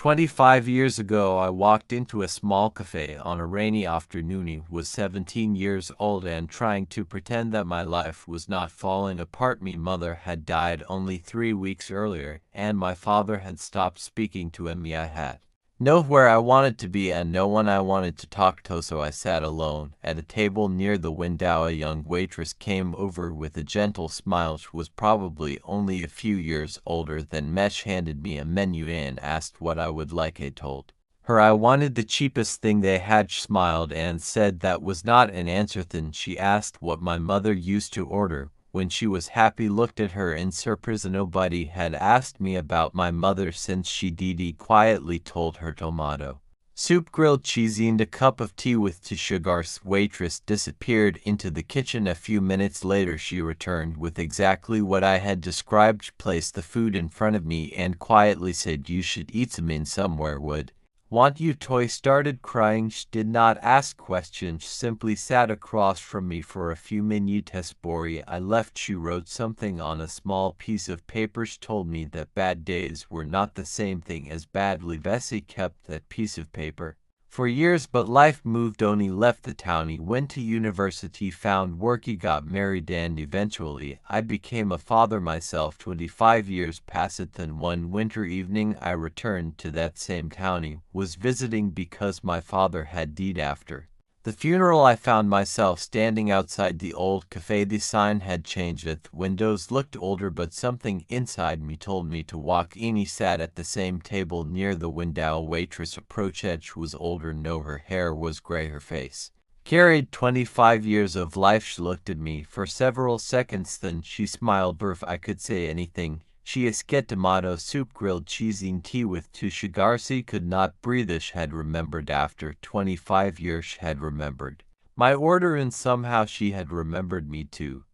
25 years ago, I walked into a small cafe on a rainy afternoon, was 17 years old and trying to pretend that my life was not falling apart. My mother had died only 3 weeks earlier, and my father had stopped speaking to me. I had nowhere I wanted to be and no one I wanted to talk to, so I sat alone at a table near the window. A young waitress came over with a gentle smile. She was probably only a few years older than me. Handed me a menu and asked what I would like. I told her I wanted the cheapest thing they had. She smiled and said that was not an answer. Then she asked what my mother used to order when she was happy. Looked at her in surprise. Nobody had asked me about my mother since she died. Quietly told her tomato soup, grilled cheese, and a cup of tea with 2 sugars. Waitress disappeared into the kitchen. A few minutes later she returned with exactly what I had described. She placed the food in front of me and quietly said, "You should eat some in somewhere would want you." Toy started crying. She did not ask questions, she simply sat across from me for a few minutes. Before I left, she wrote something on a small piece of paper. She told me that bad days were not the same thing as badly. Bessie kept that piece of paper for years, but life moved on. He left the town, he went to university, found work, he got married, and eventually I became a father myself. 25 years passed. Then one winter evening I returned to that same town. He was visiting because my father had died. After the funeral, I found myself standing outside the old cafe. The sign had changed. The windows looked older, but something inside me told me to walk in. He sat at the same table near the window. Waitress approached. She was older. No, her hair was gray. Her face carried 25 years of life. She looked at me for several seconds, then she smiled. If I could say anything, she asked tomato soup, grilled cheese, and tea with 2 sugars. She could not breathe. She had remembered. After 25 years she had remembered my order, and somehow she had remembered me too.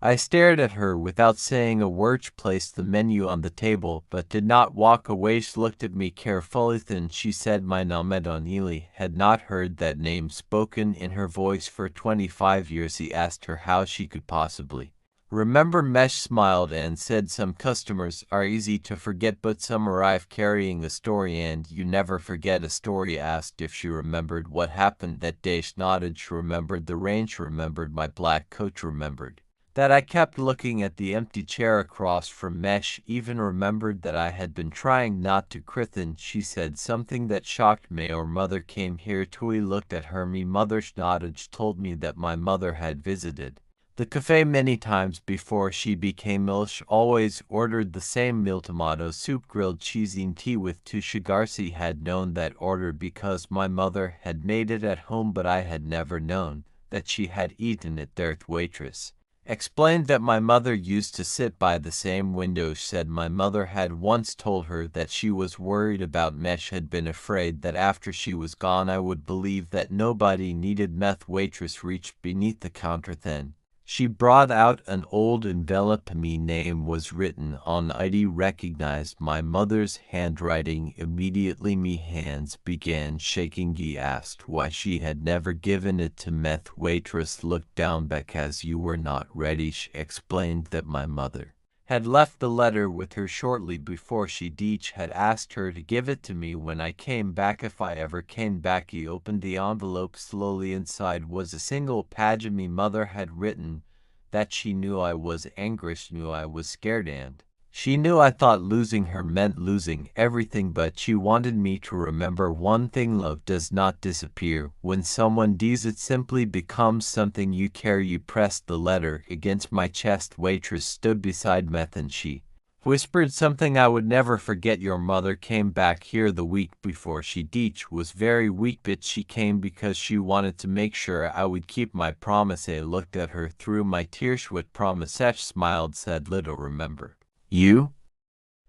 I stared at her without saying a word. She placed the menu on the table, but did not walk away. She looked at me carefully, then she said my name. O'Neilly had not heard that name spoken in her voice for 25 years. He asked her how she could possibly remember. Mesh smiled and said, "Some customers are easy to forget, but some arrive carrying a story, and you never forget a story." Asked if she remembered what happened that day. She nodded. She remembered the rain, she remembered my black coat, she remembered that I kept looking at the empty chair across from Mesh, even remembered that I had been trying not to cry. Then she said something that shocked me. "Your mother came here too." We looked at her. Me mother nodded. She told me that my mother had visited the cafe many times before she became ill. She always ordered the same meal, tomato soup, grilled cheese, and tea with 2 sugars. He had known that order because my mother had made it at home, but I had never known that she had eaten it there. The waitress explained that my mother used to sit by the same window. She said my mother had once told her that she was worried about Mesh, had been afraid that after she was gone I would believe that nobody needed meth. Waitress reached beneath the counter, then she brought out an old envelope. My name was written on it. Recognized my mother's handwriting immediately. Me hands began shaking. He asked why she had never given it to meth. Waitress looked down. "Because you were not ready." She explained that my mother had left the letter with her shortly before she died. Had asked her to give it to me when I came back, if I ever came back. He opened the envelope slowly. Inside was a single page. Me mother had written that she knew I was angry, she knew I was scared, and she knew I thought losing her meant losing everything, but she wanted me to remember one thing: love does not disappear. When someone dies, it simply becomes something you carry. You pressed the letter against my chest. Waitress stood beside Meth and she whispered something I would never forget. "Your mother came back here the week before she died. She was very weak, but she came because she wanted to make sure I would keep my promise." I looked at her through my tears. "What promise?" She smiled, said, "Little, remember you?"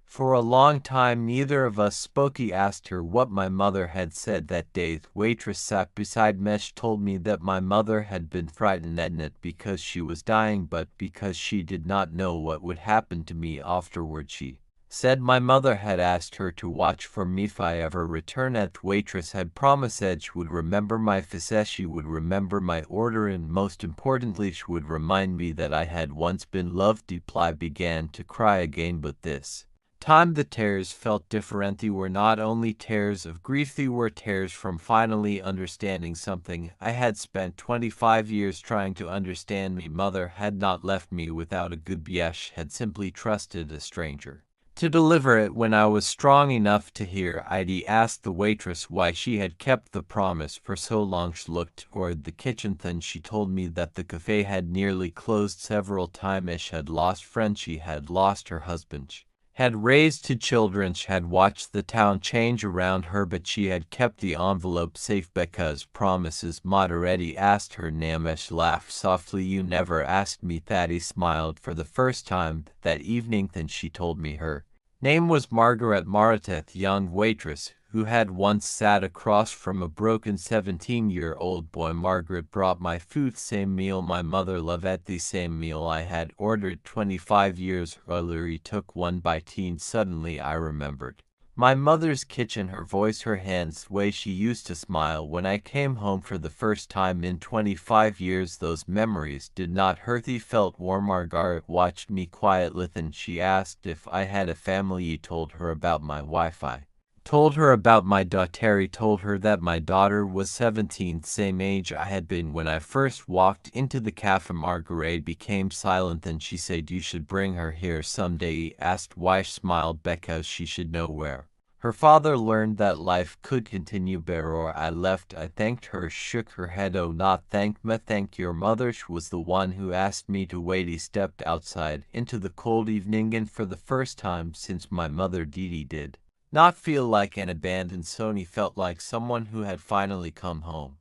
For a long time neither of us spoke. He asked her what my mother had said that day. The waitress sat beside Mesh, told me that my mother had been frightened, not because she was dying, but because she did not know what would happen to me afterward. She said my mother had asked her to watch for me if I ever returned. The waitress had promised that she would remember my face, she would remember my order, and most importantly she would remind me that I had once been loved deeply. I began to cry again, but this Time the tears felt different. They were not only tears of grief, they were tears from finally understanding something. I had spent 25 years trying to understand. Me mother had not left me without a good biesh, had simply trusted a stranger to deliver it when I was strong enough to hear. I'd asked the waitress why she had kept the promise for so long. She looked toward the kitchen, then she told me that the cafe had nearly closed several times. She had lost friends, she had lost her husband, she had raised two children, she had watched the town change around her, but she had kept the envelope safe because promises. Maud already asked her name. She laughed softly. You never asked me. Thaddy smiled for the first time that evening. Then she told me her name was Margaret. Marateth, young waitress, who had once sat across from a broken 17-year-old boy. Margaret brought my food, same meal my mother loved, at the same meal I had ordered 25 years earlier. He took one bite. Suddenly I remembered my mother's kitchen, her voice, her hands, the way she used to smile when I came home for the first time in 25 years. Those memories did not hurt. They felt warm. Margaret watched me quietly, then she asked if I had a family. I told her about my wife. I told her about my daughter. He told her that my daughter was 17, same age I had been when I first walked into the cafe. Margaret became silent, then she said, you should bring her here someday. He asked why. She smiled, because she should know where her father learned that life could continue. Before I left, I thanked her, shook her head. Oh, not thank me, thank your mother. She was the one who asked me to wait. He stepped outside into the cold evening, and for the first time since my mother Didi did not feel like an abandoned son, he felt like someone who had finally come home.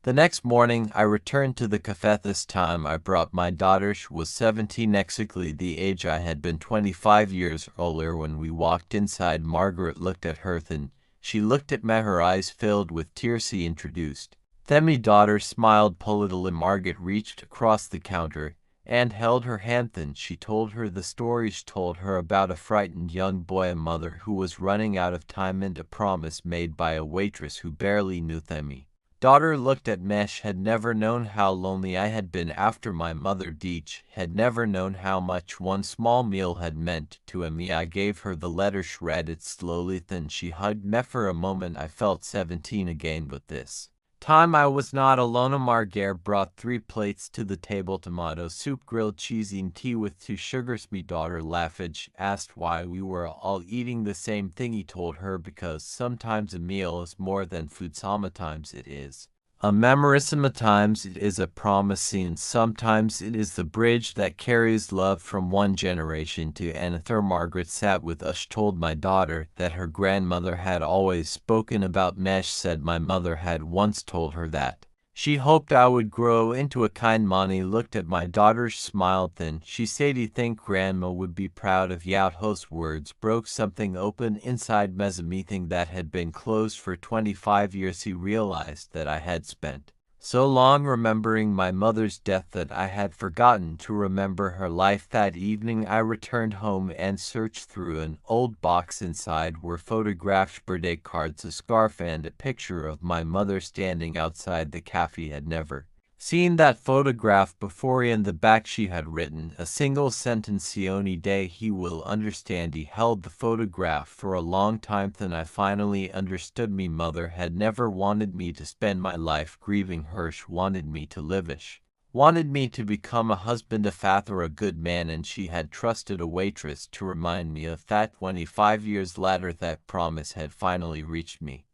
The next morning, I returned to the cafe. This time I brought my daughter. She was 17, exactly the age I had been 25 years earlier. When we walked inside, Margaret looked at her, then she looked at me, her eyes filled with tears. He introduced them. My daughter smiled politely. Margaret reached across the counter and held her hand, then she told her the story. She told her about a frightened young boy, a mother who was running out of time, and a promise made by a waitress who barely knew them. Daughter looked at Mesh, had never known how lonely I had been after my mother Deech, had never known how much one small meal had meant to me. I gave her the letter. She read it slowly, then she hugged me. For a moment I felt 17 again, but this time I was not alone. Margaret brought 3 plates to the table: tomato soup, grilled cheese, and tea with 2 sugars. Me daughter laughed, asked why we were all eating the same thing. He told her because sometimes a meal is more than food, sometimes it is a memory, sometimes it is a promise, and sometimes it is the bridge that carries love from one generation to another. Margaret sat with us. She told my daughter that her grandmother had always spoken about Mesh, said my mother had once told her that she hoped I would grow into a kind man. He looked at my daughter, smiled, then she said, "I think Grandma would be proud of you." Those words broke something open inside me, a meeting that had been closed for 25 years. He realized that I had spent so long remembering my mother's death that I had forgotten to remember her life. That evening I returned home and searched through an old box. Inside were photographs, birthday cards, a scarf, and a picture of my mother standing outside the cafe. Had never seen that photograph before. In the back she had written a single sentence: "The only day he will understand." He held the photograph for a long time, then I finally understood. Me mother had never wanted me to spend my life grieving her. She wanted me to live it. She wanted me to become a husband, a father, a good man, and she had trusted a waitress to remind me of that. 25 years later, that promise had finally reached me.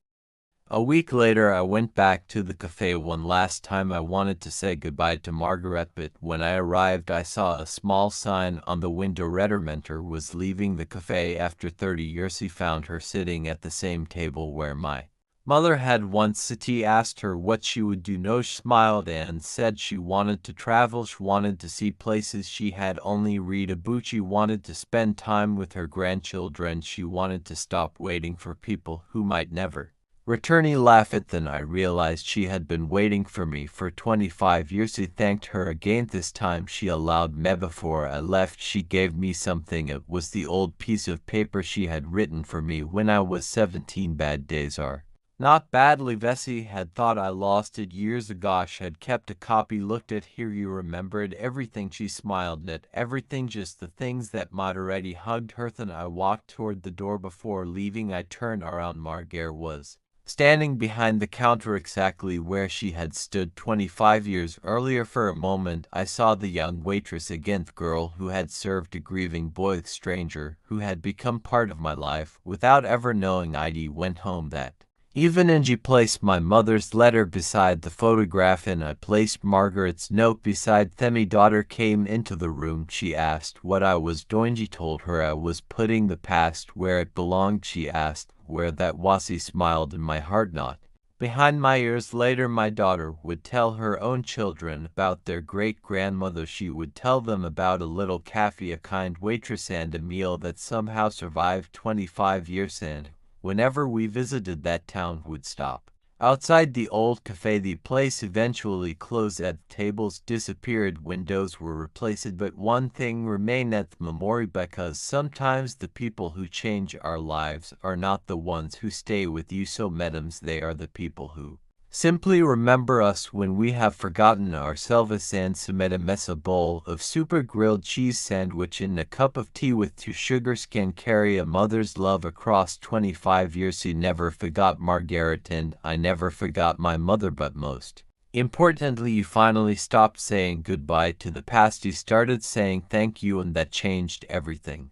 A week later, I went back to the cafe one last time. I wanted to say goodbye to Margaret, but when I arrived, I saw a small sign on the window. Reddermenter was leaving the cafe after 30 years. He found her sitting at the same table where my mother had once sat. He asked her what she would do. No, she smiled and said she wanted to travel. She wanted to see places she had only read about. She wanted to spend time with her grandchildren. She wanted to stop waiting for people who might never return. He laughed, then I realized she had been waiting for me for 25 years. I thanked her again. This time she allowed me. Before I left, she gave me something. It was the old piece of paper she had written for me when I was 17. Bad days are Not badly. Vesey had thought I lost it years ago. She had kept a copy. Looked at here. You remembered everything. She smiled at everything, just the things that might already hugged her. Then I walked toward the door. Before leaving, I turned around. Margaret was standing behind the counter exactly where she had stood 25 years earlier. For a moment, I saw the young waitress again, the girl who had served a grieving boy, the stranger who had become part of my life without ever knowing I'd went home that even and she placed my mother's letter beside the photograph, and I placed Margaret's note beside them. My daughter came into the room. She asked what I was doing. She told her I was putting the past where it belonged. She asked where that was. He smiled, and my heart not behind my ears. Later, my daughter would tell her own children about their great-grandmother. She would tell them about a little cafe, a kind waitress, and a meal that somehow survived 25 years, and whenever we visited that town, would stop outside the old cafe. The place eventually closed. At the tables disappeared, windows were replaced, but one thing remained at the memory, because sometimes the people who change our lives are not the ones who stay with you. So madams, they are the people who simply remember us when we have forgotten ourselves. And Sameta mess, a bowl of soup, a grilled cheese sandwich, and a cup of tea with 2 sugars can carry a mother's love across 25 years. He never forgot Margaret, and I never forgot my mother, but most importantly, you finally stopped saying goodbye to the past. You started saying thank you, and that changed everything.